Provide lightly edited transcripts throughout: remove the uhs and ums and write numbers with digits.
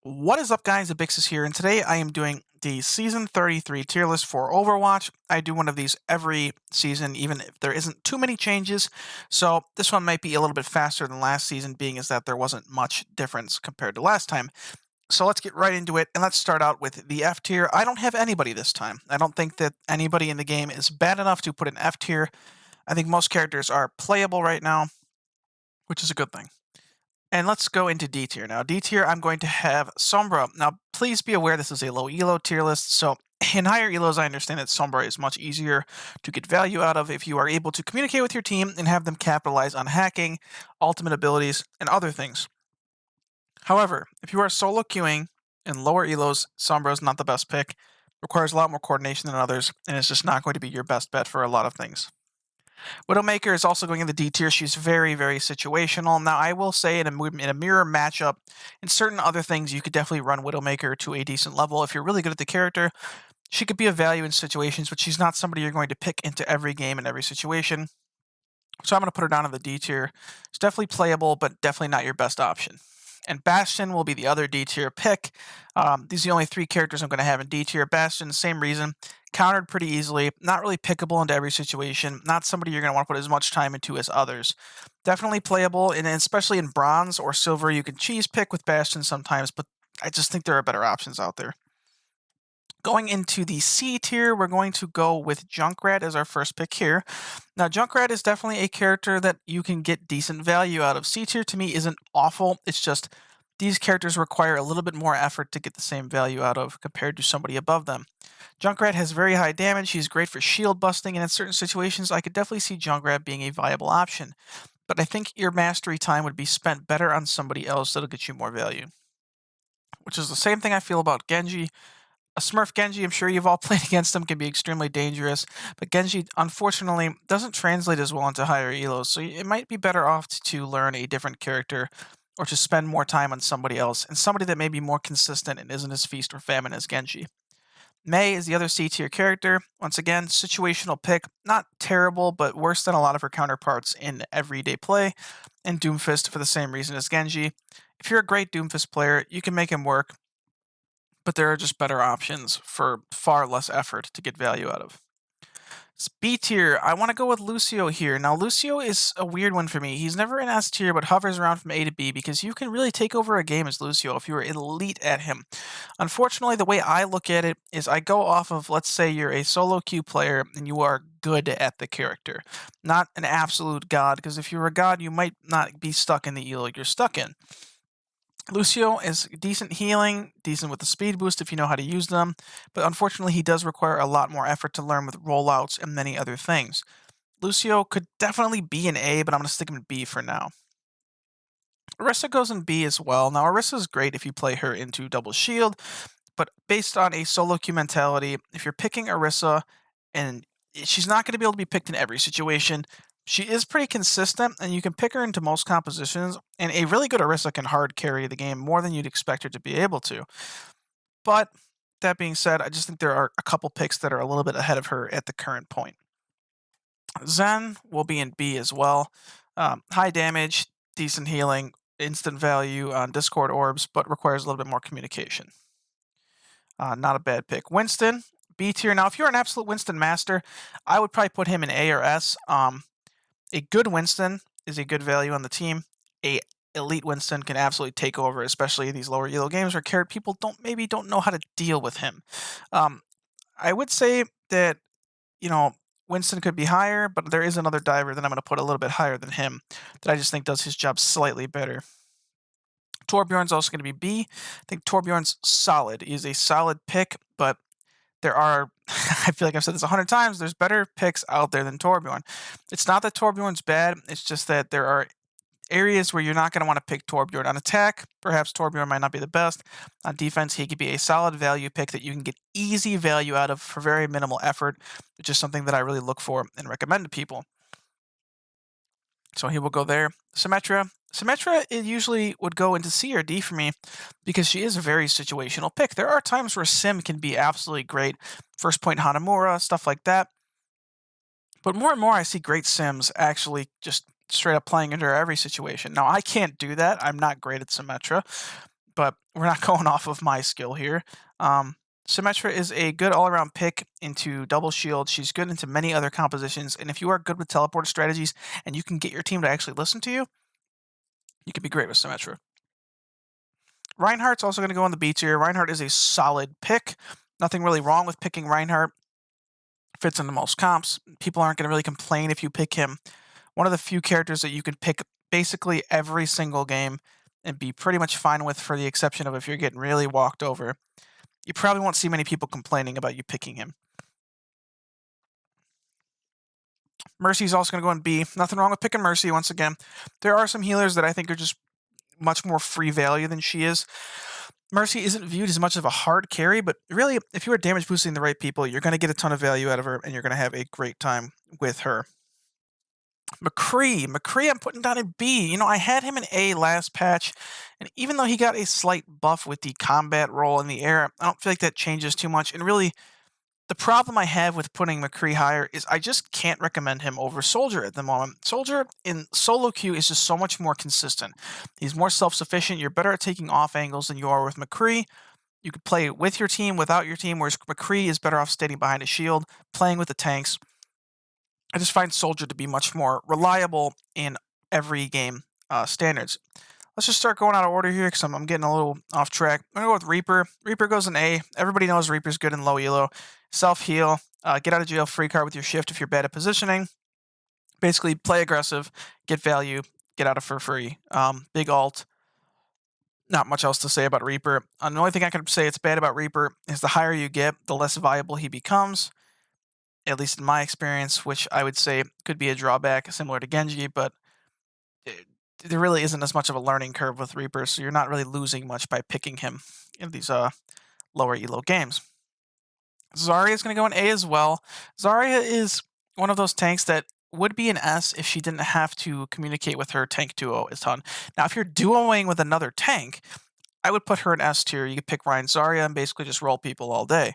What is up, guys? Abixis here, and today I am doing the Season 33 tier list for Overwatch. I do one of these every season, even if there isn't too many changes, so this one might be a little bit faster than last season, being as that there wasn't much difference compared to last time. So let's get right into it, and let's start out with the F tier. I don't have anybody this time. I don't think that anybody in the game is bad enough to put an F tier. I think most characters are playable right now, which is a good thing. And let's go into D tier. Now, D tier, I'm going to have Sombra. Now, please be aware this is a low elo tier list, so in higher elos, I understand that Sombra is much easier to get value out of if you are able to communicate with your team and have them capitalize on hacking, ultimate abilities, and other things. However, if you are solo queuing in lower elos, Sombra is not the best pick, requires a lot more coordination than others, and is just not going to be your best bet for a lot of things. Widowmaker is also going in the D tier. She's very, very situational. Now, I will say in a mirror matchup, in certain other things, you could definitely run Widowmaker to a decent level. If you're really good at the character, she could be of value in situations, but she's not somebody you're going to pick into every game and every situation. So I'm going to put her down in the D tier. It's definitely playable, but definitely not your best option. And Bastion will be the other D tier pick. These are the only three characters I'm going to have in D tier. Bastion, same reason. Countered pretty easily. Not really pickable into every situation. Not somebody you're going to want to put as much time into as others. Definitely playable, and especially in bronze or silver, you can cheese pick with Bastion sometimes, but I just think there are better options out there. Going into the C tier, we're going to go with Junkrat as our first pick here. Now, Junkrat is definitely a character that you can get decent value out of. C tier to me isn't awful. It's just these characters require a little bit more effort to get the same value out of compared to somebody above them. Junkrat has very high damage. He's great for shield busting, and in certain situations, I could definitely see Junkrat being a viable option. But I think your mastery time would be spent better on somebody else that'll get you more value. Which is the same thing I feel about Genji. A Smurf Genji, I'm sure you've all played against him, can be extremely dangerous, but Genji, unfortunately, doesn't translate as well into higher elos, so it might be better off to learn a different character or to spend more time on somebody else, and somebody that may be more consistent and isn't as feast or famine as Genji. Mei is the other C tier character. Once again, situational pick, not terrible, but worse than a lot of her counterparts in everyday play, and Doomfist for the same reason as Genji. If you're a great Doomfist player, you can make him work, but there are just better options for far less effort to get value out of. B tier, I want to go with Lucio here. Now, Lucio is a weird one for me. He's never in S tier, but hovers around from A to B because you can really take over a game as Lucio if you are elite at him. Unfortunately, the way I look at it is I go off of, let's say you're a solo queue player and you are good at the character, not an absolute god, because if you're a god, you might not be stuck in the elo you're stuck in. Lucio is decent healing, decent with the speed boost if you know how to use them, but unfortunately he does require a lot more effort to learn with rollouts and many other things. Lucio could definitely be an A, but I'm going to stick him in B for now. Orisa goes in B as well. Now, Orisa is great if you play her into double shield, but based on a solo queue mentality, if you're picking Orisa, and she's not going to be able to be picked in every situation, she is pretty consistent, and you can pick her into most compositions, and a really good Orisa can hard carry the game more than you'd expect her to be able to. But that being said, I just think there are a couple picks that are a little bit ahead of her at the current point. Zen will be in B as well. High damage, decent healing, instant value on Discord orbs, but requires a little bit more communication. Not a bad pick. Winston, B tier. Now, if you're an absolute Winston master, I would probably put him in A or S. A good Winston is a good value on the team. A elite Winston can absolutely take over, especially in these lower elo games where people maybe don't know how to deal with him. I would say that, Winston could be higher, but there is another diver that I'm going to put a little bit higher than him that I just think does his job slightly better. Torbjorn's also going to be B. I think Torbjorn's solid. He's a solid pick, but there are, I feel like I've said this 100 times, there's better picks out there than Torbjorn. It's not that Torbjorn's bad, it's just that there are areas where you're not going to want to pick Torbjorn. On attack, perhaps Torbjorn might not be the best. On defense, he could be a solid value pick that you can get easy value out of for very minimal effort, which is something that I really look for and recommend to people. So he will go there. Symmetra. Symmetra, it usually would go into C or D for me because she is a very situational pick. There are times where Sim can be absolutely great. First point Hanamura, stuff like that. But more and more I see great Sims actually just straight up playing into every situation. Now, I can't do that. I'm not great at Symmetra. but we're not going off of my skill here. Symmetra is a good all-around pick into double shield. She's good into many other compositions, and if you are good with teleport strategies and you can get your team to actually listen to you, you could be great with Symmetra. Reinhardt's also going to go on the B tier. Reinhardt is a solid pick. Nothing really wrong with picking Reinhardt. Fits into most comps. People aren't going to really complain if you pick him. One of the few characters that you can pick basically every single game and be pretty much fine with, for the exception of if you're getting really walked over. You probably won't see many people complaining about you picking him. Mercy's also going to go in B. Nothing wrong with picking Mercy, once again. There are some healers that I think are just much more free value than she is. Mercy isn't viewed as much of a hard carry, but really, if you are damage boosting the right people, you're going to get a ton of value out of her, and you're going to have a great time with her. McCree I'm putting down in B. You know, I had him in A last patch, and even though he got a slight buff with the combat role in the air, I don't feel like that changes too much. And really, the problem I have with putting McCree higher is I just can't recommend him over Soldier at the moment. Soldier in solo queue is just so much more consistent. He's more self-sufficient. You're better at taking off angles than you are with McCree. You could play with your team, without your team, whereas McCree is better off standing behind a shield, playing with the tanks. I just find Soldier to be much more reliable in every game standards. Let's just start going out of order here because I'm getting a little off track. I'm going to go with Reaper. Reaper goes in A. Everybody knows Reaper's good in low elo. Self-heal. Get out of jail free card with your shift if you're bad at positioning. Basically, play aggressive, get value, get out of for free. Big ult. Not much else to say about Reaper. The only thing I can say it's bad about Reaper is the higher you get, the less viable he becomes. At least in my experience, which I would say could be a drawback similar to Genji, but there really isn't as much of a learning curve with Reaper, so you're not really losing much by picking him in these lower elo games. Zarya is going to go in A as well. Zarya is one of those tanks that would be an S if she didn't have to communicate with her tank duo a ton. Now, if you're duoing with another tank, I would put her in S tier. You could pick Ryan Zarya and basically just roll people all day.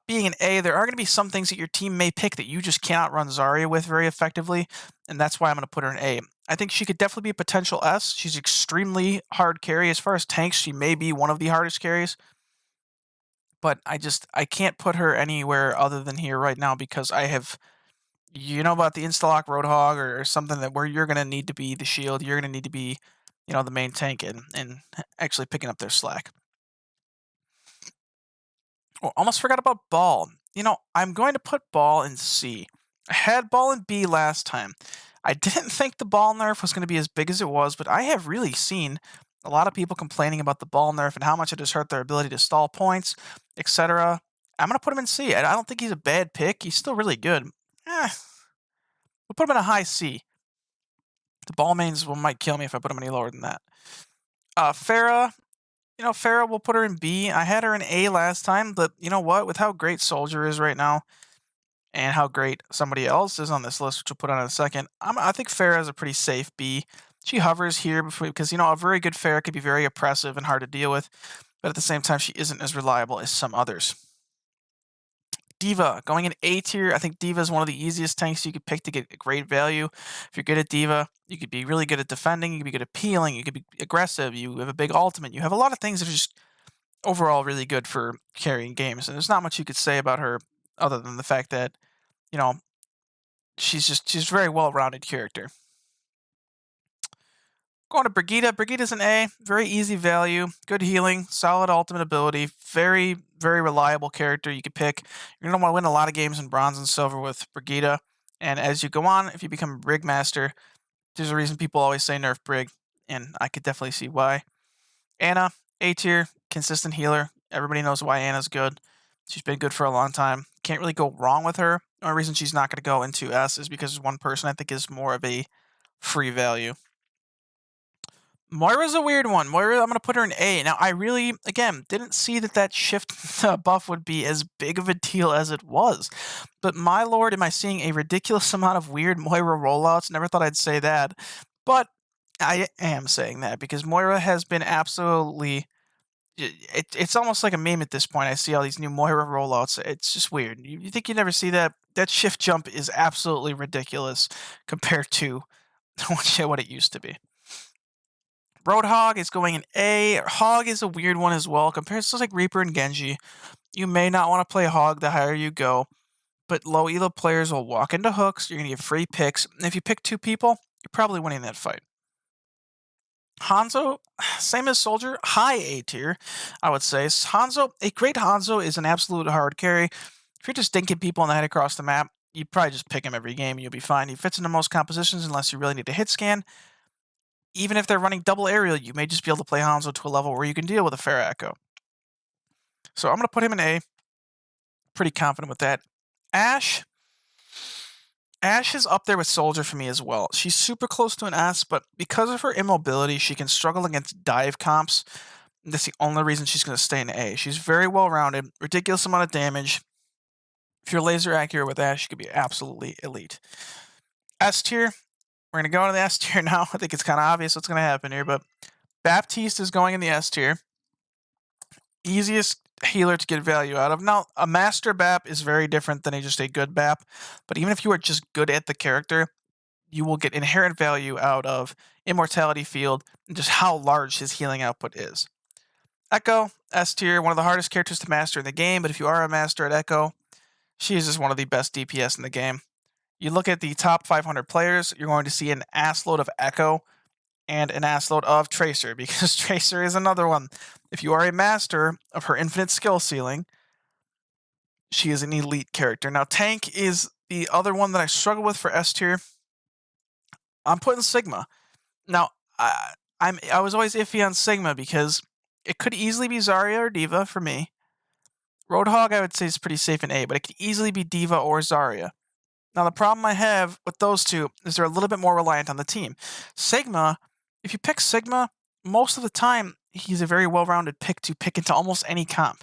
Being an A, there are going to be some things that your team may pick that you just cannot run Zarya with very effectively, and that's why I'm going to put her in A. I think she could definitely be a potential S. She's extremely hard carry. As far as tanks, she may be one of the hardest carries, but I can't put her anywhere other than here right now because I have, you know, about the Instalock Roadhog or something that where you're going to need to be the shield. You're going to need to be, you know, the main tank and actually picking up their slack. Oh, almost forgot about Ball. You know, I'm going to put Ball in C. I had Ball in B last time. I didn't think the Ball nerf was going to be as big as it was, but I have really seen a lot of people complaining about the Ball nerf and how much it has hurt their ability to stall points, etc. I'm going to put him in C. I don't think he's a bad pick. He's still really good. We'll put him in a high C. The Ball mains might kill me if I put him any lower than that. Pharah. You know, Pharah, will put her in B. I had her in A last time, but you know what? With how great Soldier is right now, and how great somebody else is on this list, which we'll put on in a second, I think Pharah is a pretty safe B. She hovers here because, you know, a very good Pharah could be very oppressive and hard to deal with, but at the same time, she isn't as reliable as some others. Diva, going in A tier. I think Diva is one of the easiest tanks you could pick to get great value. If you're good at Diva, you could be really good at defending, you could be good at peeling, you could be aggressive, you have a big ultimate, you have a lot of things that are just overall really good for carrying games. And there's not much you could say about her other than the fact that, you know, she's a very well-rounded character. Going to Brigitta. Brigitta's an A. Very easy value. Good healing. Solid ultimate ability. Very, very reliable character you could pick. You're going to want to win a lot of games in Bronze and Silver with Brigitta. And as you go on, if you become a Brig Master, there's a reason people always say nerf Brig. And I could definitely see why. Anna, A tier. Consistent healer. Everybody knows why Anna's good. She's been good for a long time. Can't really go wrong with her. The only reason she's not going to go into S is because one person I think is more of a free value. Moira's a weird one. Moira, I'm going to put her in A. Now, I really, again, didn't see that shift buff would be as big of a deal as it was. But my lord, am I seeing a ridiculous amount of weird Moira rollouts? Never thought I'd say that. But I am saying that because Moira has been absolutely... It's almost like a meme at this point. I see all these new Moira rollouts. It's just weird. You think you never see that? That shift jump is absolutely ridiculous compared to what it used to be. Roadhog is going in A. Hog is a weird one as well. Compared to like Reaper and Genji, you may not want to play Hog the higher you go, but low elo players will walk into hooks. You're going to get free picks. And if you pick 2 people, you're probably winning that fight. Hanzo, same as Soldier, high A tier, I would say. Hanzo, a great Hanzo is an absolute hard carry. If you're just dinking people in the head across the map, you probably just pick him every game and you'll be fine. He fits into most compositions unless you really need a hit scan. Even if they're running double aerial, you may just be able to play Hanzo to a level where you can deal with a fair echo. So I'm going to put him in A. Pretty confident with that. Ashe is up there with Soldier for me as well. She's super close to an S, but because of her immobility, she can struggle against dive comps. That's the only reason she's going to stay in A. She's very well-rounded, ridiculous amount of damage. If you're laser accurate with Ashe, she could be absolutely elite. S tier. We're going to go into the S tier now. I think it's kind of obvious what's going to happen here, but Baptiste is going in the S tier. Easiest healer to get value out of. Now, a master BAP is very different than just a good BAP, but even if you are just good at the character, you will get inherent value out of Immortality Field and just how large his healing output is. Echo, S tier, one of the hardest characters to master in the game, but if you are a master at Echo, she is just one of the best DPS in the game. You look at the top 500 players, you're going to see an assload of Echo and an assload of Tracer, because Tracer is another one. If you are a master of her infinite skill ceiling, she is an elite character. Now, Tank is the other one that I struggle with for S tier. I'm putting Sigma. Now, I was always iffy on Sigma because it could easily be Zarya or Diva for me. Roadhog, I would say, is pretty safe in A, but it could easily be Diva or Zarya. Now, the problem I have with those two is they're a little bit more reliant on the team. Sigma, if you pick Sigma, most of the time, he's a very well-rounded pick to pick into almost any comp.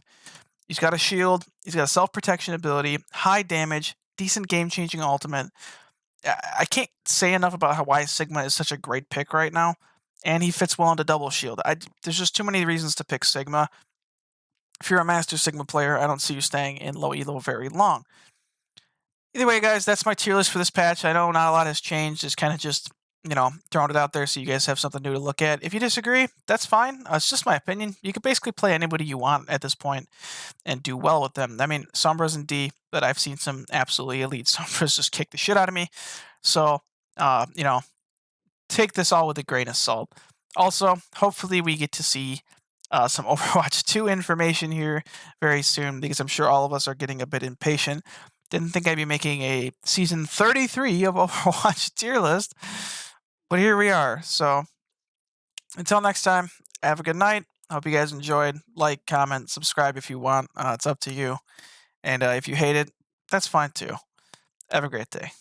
He's got a shield, he's got a self-protection ability, high damage, decent game-changing ultimate. I can't say enough about why Sigma is such a great pick right now, and he fits well into double shield. There's just too many reasons to pick Sigma. If you're a Master Sigma player, I don't see you staying in low elo very long. Either way, guys, that's my tier list for this patch. I know not a lot has changed. It's kind of just, throwing it out there so you guys have something new to look at. If you disagree, that's fine. It's just my opinion. You could basically play anybody you want at this point and do well with them. I mean, Sombra's in D, but I've seen some absolutely elite Sombras just kick the shit out of me. So, take this all with a grain of salt. Also, hopefully we get to see some Overwatch 2 information here very soon, because I'm sure all of us are getting a bit impatient. Didn't think I'd be making a season 33 of Overwatch tier list, but here we are. So until next time, have a good night. Hope you guys enjoyed. Like, comment, subscribe if you want. It's up to you. And if you hate it, that's fine too. Have a great day.